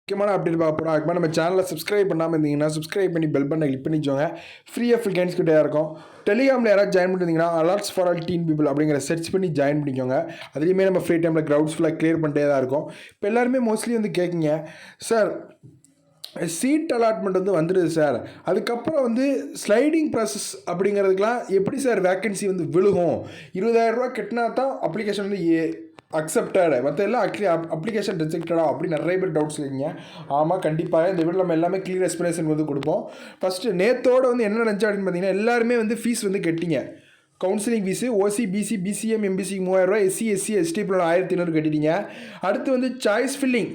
முக்கியமான அப்டேட் பார்க்க போகிறோம். அதுக்கு நம்ம சேனலை சப்ஸ்கிரைப் பண்ணாமல் இருந்தீங்கன்னா சப்ஸ்கிரைப் பண்ணி பெல் பண்ண கிளிக் பண்ணிக்கோங்க. ஃப்ரீயாக ஃபுல் கைன்ஸ் கிட்டே இருக்கும். டெலிகிராமில் யாராவது ஜாயின் பண்ணியிருந்தீங்கன்னா alerts for all teen people அப்படிங்கிற சர்ச் பண்ணி ஜாயின் பண்ணிக்கோங்க. அதுலேயுமே நம்ம ஃப்ரீ டைமில் க்ரௌட்ஸ் ஃபுல்லாக கிளியர் பண்ணிட்டே தான் இருக்கும். இப்போ எல்லாருமே மோஸ்ட்லி வந்து கேட்குங்க, சார் சீட் அலாட்மெண்ட் வந்து வந்துடுது சார், அதுக்கப்புறம் வந்து ஸ்லைடிங் ப்ராசஸ் அப்படிங்கிறதுக்கெலாம் எப்படி சார் வேக்கன்சி வந்து விழுகும்? 20,000 கட்டினா தான் அப்ளிகேஷன் வந்து அக்செப்டட், மற்ற எல்லாம் அப்ளிகேஷன் ரிஜெக்டடா அப்படி நிறைய பேர் டவுட்ஸ் இல்லைங்க. ஆமாம், கண்டிப்பாக இந்த வீடியோ நம்ம எல்லாமே கிளியர் எக்ஸ்பிளேஷன் வந்து கொடுப்போம். ஃபஸ்ட்டு நேத்தோடு வந்து என்ன நினச்சா அப்படின்னு பார்த்தீங்கன்னா, எல்லாருமே வந்து ஃபீஸ் வந்து கட்டிங்க. Counselling fees OC, BC, BCM, MBC 3,000, SC, ST 1,500 கட்டிட்டீங்க. அடுத்து வந்து சாய்ஸ் ஃபில்லிங்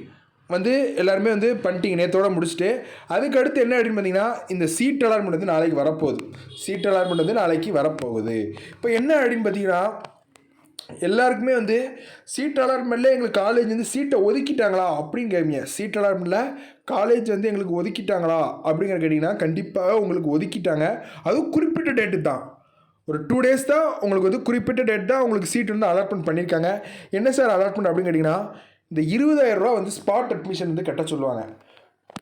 வந்து எல்லாருமே வந்து பண்ணிட்டீங்க நேற்றோட முடிச்சுட்டு. அதுக்கு அடுத்து என்ன அப்படின்னு பார்த்தீங்கன்னா, இந்த சீட் அலாட்மெண்ட் வந்து நாளைக்கு வரப்போகுது. சீட் அலாட்மெண்ட் வந்து நாளைக்கு வரப்போகுது. இப்போ என்ன அப்படின்னு பார்த்தீங்கன்னா, எல்லாருக்குமே வந்து சீட் அலாட்மெண்ட்டில் எங்களுக்கு காலேஜ் வந்து சீட்டை ஒதுக்கிட்டாங்களா அப்படின்னு கேட்பீங்க. சீட் அலாட்மெண்ட்டில் காலேஜ் வந்து எங்களுக்கு ஒதுக்கிட்டாங்களா அப்படிங்கிற கேட்டிங்கன்னா, கண்டிப்பாக உங்களுக்கு ஒதுக்கிட்டாங்க. அதுவும் குறிப்பிட்ட டேட்டு தான், ஒரு 2 days தான் உங்களுக்கு வந்து குறிப்பிட்ட டேட் தான் உங்களுக்கு சீட் வந்து அலாட்மெண்ட் பண்ணியிருக்காங்க. என்ன சார் அலாட்மெண்ட் அப்படின்னு கேட்டிங்கன்னா, இந்த 20,000 வந்து ஸ்பாட் அட்மிஷன் வந்து கட்ட சொல்லுவாங்க.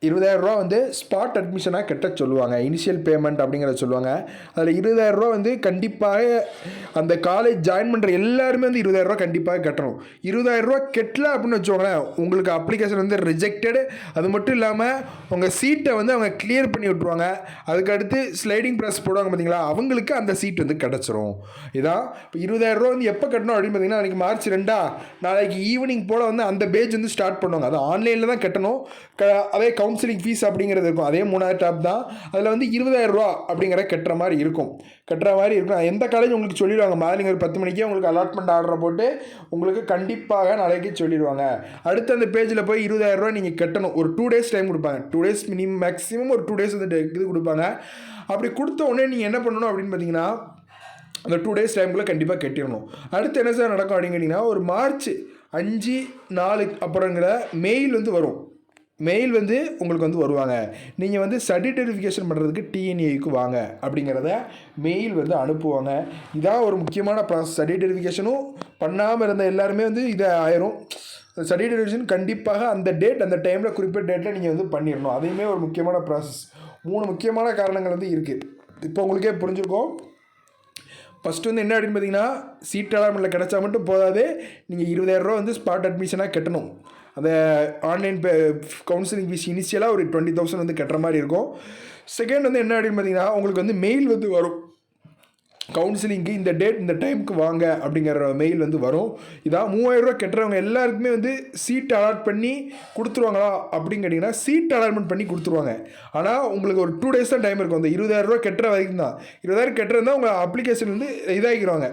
20,000 வந்து ஸ்பாட் அட்மிஷனாக கட்ட சொல்லுவாங்க. இனிஷியல் பேமெண்ட் அப்படிங்கிறத சொல்லுவாங்க. அதில் 20,000 வந்து கண்டிப்பாக அந்த காலேஜ் ஜாயின் பண்ணுற எல்லாருமே வந்து 20,000 கண்டிப்பாக கட்டணும். 20,000 கட்டல அப்படின்னு வச்சுக்கோங்களேன், உங்களுக்கு அப்ளிகேஷன் வந்து ரிஜெக்டடு. அது மட்டும் இல்லாமல் உங்கள் சீட்டை வந்து அவங்க கிளியர் பண்ணி விட்ருவாங்க. அதுக்கடுத்து ஸ்லைடிங் ப்ராசஸ் போடுவாங்க பார்த்தீங்களா, அவங்களுக்கு அந்த சீட் வந்து கிடச்சிரும். இதான் இப்போ 20,000 வந்து எப்போ கட்டணும் அப்படின்னு பார்த்தீங்கன்னா, அன்றைக்கி March 2 நாளைக்கு ஈவினிங் போல் வந்து அந்த பேஜ் வந்து ஸ்டார்ட் பண்ணுவாங்க. அது ஆன்லைனில் தான் கட்டணும். அதே கவுன்சிலிங் ஃபீஸ் அப்படிங்கிறது இருக்கும், அதே 3,000 டாப் தான். அதில் வந்து 20,000 அப்படிங்கிற கட்டுற மாதிரி இருக்கும். எந்த காலேஜ் உங்களுக்கு சொல்லிடுவாங்க. மார்னிங் ஒரு 10 மணிக்கே உங்களுக்கு அலாட்மெண்ட் ஆர்டரை போட்டு உங்களுக்கு கண்டிப்பாக நாளைக்கு சொல்லிடுவாங்க. அடுத்து அந்த பேஜில் போய் 20,000 நீங்கள் கட்டணும். ஒரு 2 days டைம் கொடுப்பாங்க. 2 days மினிமம், மேக்ஸிமம் ஒரு 2 days வந்து இது கொடுப்பாங்க. அப்படி கொடுத்த உடனே நீங்கள் என்ன பண்ணணும் அப்படின்னு பார்த்தீங்கன்னா, அந்த 2 days டைமுக்குள்ளே கண்டிப்பாக கட்டிடணும். அடுத்து என்ன சார் நடக்கும் அப்படின்னு கேட்டிங்கன்னா, ஒரு March 5, 4 அப்புறங்கிற மெயில் வந்து வரும். மெயில் வந்து உங்களுக்கு வந்து வருவாங்க. நீங்கள் வந்து சர்டிஃபிகேட் வெரிஃபிகேஷன் பண்ணுறதுக்கு டிஎன்ஏக்கு வாங்க அப்படிங்கிறத மெயில் வந்து அனுப்புவாங்க. இதான் ஒரு முக்கியமான ப்ராசஸ். சர்டிஃபிகேட் வெரிஃபிகேஷனும் பண்ணாமல் இருந்த எல்லாருமே வந்து இதை ஆயிரும். சர்டிஃபிகேட் வெரிஃபிகேஷன் கண்டிப்பாக அந்த டேட், அந்த டைமில் குறிப்பிட்ட டேட்டில் நீங்கள் வந்து பண்ணிடணும். அதையுமே ஒரு முக்கியமான ப்ராசஸ். 3 முக்கியமான காரணங்கள் வந்து இருக்குது. இப்போ உங்களுக்கே புரிஞ்சுருக்கும். ஃபஸ்ட்டு வந்து என்ன அப்படின்னு பார்த்தீங்கன்னா, சீட் அலாட்மெண்ட்டில் கிடச்சா மட்டும் போதாது, நீங்கள் 20,000 வந்து ஸ்பாட் அட்மிஷனாக கட்டணும். அந்த ஆன்லைன் கவுன்சிலிங் ஃபீஸ் இனிஷியலாக ஒரு 20,000 வந்து கட்டுற மாதிரி இருக்கும். செகண்ட் வந்து என்ன அப்படின்னு பார்த்தீங்கன்னா, உங்களுக்கு வந்து மெயில் வந்து வரும். கவுன்சிலிங்க்கு இந்த டேட், இந்த டைமுக்கு வாங்க அப்படிங்கிற மெயில் வந்து வரும். இதான் 3,000 கட்டுறவங்க எல்லாருக்குமே வந்து சீட் அலாட் பண்ணி கொடுத்துருவாங்களா அப்படின்னு கேட்டிங்கன்னா, சீட் அலாட்மெண்ட் பண்ணி கொடுத்துருவாங்க. ஆனால் உங்களுக்கு ஒரு 2 days தான் டைம் இருக்கும். அந்த 20,000 கட்டுற வரைக்கும் தான். 20,000 கட்டுறதுதான் உங்கள் அப்ளிகேஷன் வந்து இதாகிடுவாங்க.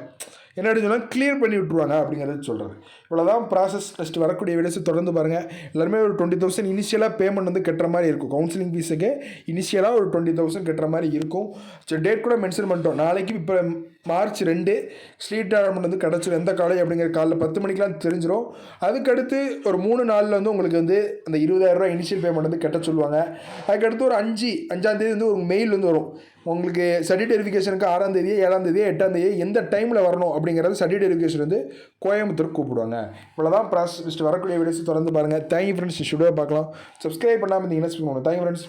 என்ன அப்படின்னு சொன்னால் கிளியர் பண்ணி விட்ருவாங்க அப்படிங்கிறது சொல்கிறது. இவ்வளோதான் ப்ராசஸ். நெக்ஸ்ட் வரக்கூடிய வீடியோஸ் தொடர்ந்து பாருங்கள். எல்லாருமே ஒரு 20,000 இனிஷியலாக பேமெண்ட் வந்து கட்டுற மாதிரி இருக்கும். கவுன்சிலிங் ஃபீஸுக்கு இனிஷியலாக ஒரு 20,000 கட்டுற மாதிரி இருக்கும். சரி, டேட் கூட மென்ஷன் பண்ணிட்டோம். நாளைக்கு இப்போ March 2 சீட் அலாட்மெண்ட் வந்து கிடச்சிடும். எந்த காலேஜ் அப்படிங்கிற காலைல 10 மணிக்கெலாம் தெரிஞ்சிடும். அதுக்கடுத்து ஒரு 3 நாளில் வந்து உங்களுக்கு வந்து அந்த 20,000 இனிஷியல் பேமெண்ட் வந்து கட்ட சொல்லுவாங்க. அதுக்கடுத்து ஒரு 5ஆம் தேதி வந்து ஒரு மெயில் வந்து வரும். உங்களுக்கு சர்டிஃபிகேட் வெரிஃபிகேஷனுக்கு 6ஆம் தேதி, 7ஆம் தேதி, 8ஆம் தேதி எந்த டைமில் வரணும் அப்படிங்கிறது சர்டிஃபிகேட் வெரிஃபிகேஷன் வந்து கோயம்புத்தூர் கூப்பிடுவாங்க. இவ்வளோதான் ப்ராசஸ். வரக்கூடிய வீடியோஸ் தொடர்ந்து பாருங்கள். Thank you friends. ஷுடாக பார்க்கலாம். சப்ஸ்கிரைப் பண்ணாமல் இருந்தீங்கன்னா தேங்க்யூ ஃப்ரெண்ட்ஸ்.